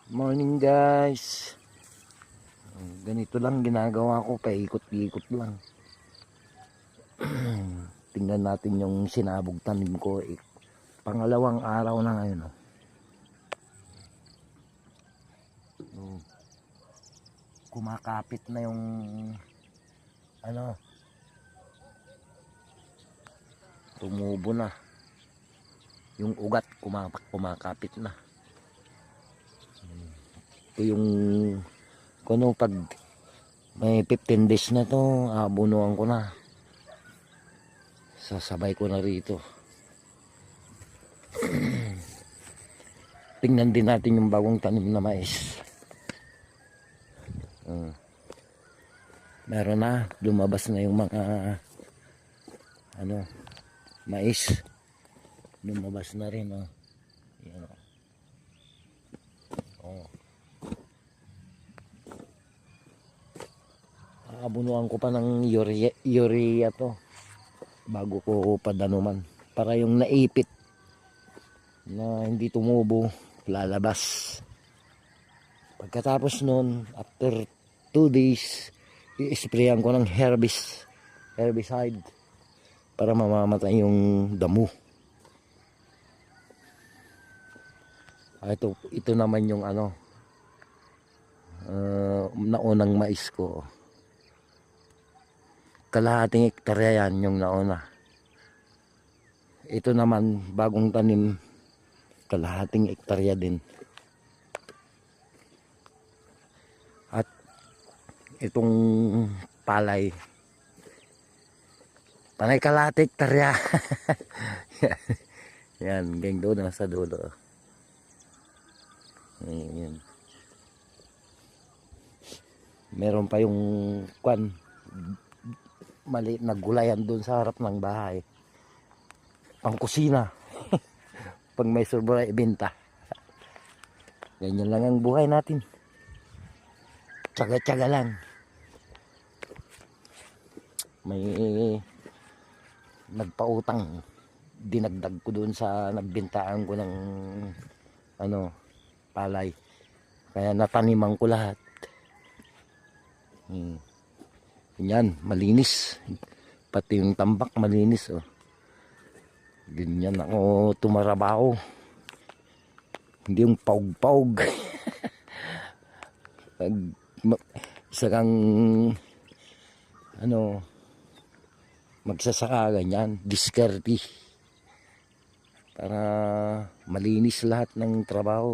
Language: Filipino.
Morning guys. Ganito lang ginagawa ko, paikot-ikot lang. Tingnan natin yung sinabog tanim ko. Pangalawang araw na ngayon. Kumakapit na yung tumubo na. Yung ugat kumakapit na. Ito yung pag may 15 days na to, abunuan ko na. Sasabay ko na rito. Tingnan din natin yung bagong tanim na mais. Meron na, lumabas na yung mga mais. Lumabas na rin, Yan, abunuan ko pa ng urea to bago ko padanuman para yung naipit na hindi tumubo lalabas. Pagkatapos nun, after 2 days, i-sprayan ko ng herbicide para mamamatay yung damo. Ito naman yung naunang mais ko. Kalahating hektarya yan yung nauna. Ito naman bagong tanim, kalahating hektarya din. At itong palay, panay kalahating hektarya. Yan, gang doon sa dulo. Ayan. Meron pa yung maliit na gulayan doon sa harap ng bahay. Pang kusina. Pag may sobra ibenta. Ganyan lang ang buhay natin. Tsaga-tsaga lang. May nagpautang. Dinagdag ko doon sa nagbintaan ko ng palay. Kaya nataniman ko lahat. Yan, malinis. Pati yung tambak malinis, Ganyan ako tumarabaho. Hindi yung paug-paug. Isa kang magsasaka ganyan, diskarte para malinis lahat ng trabaho.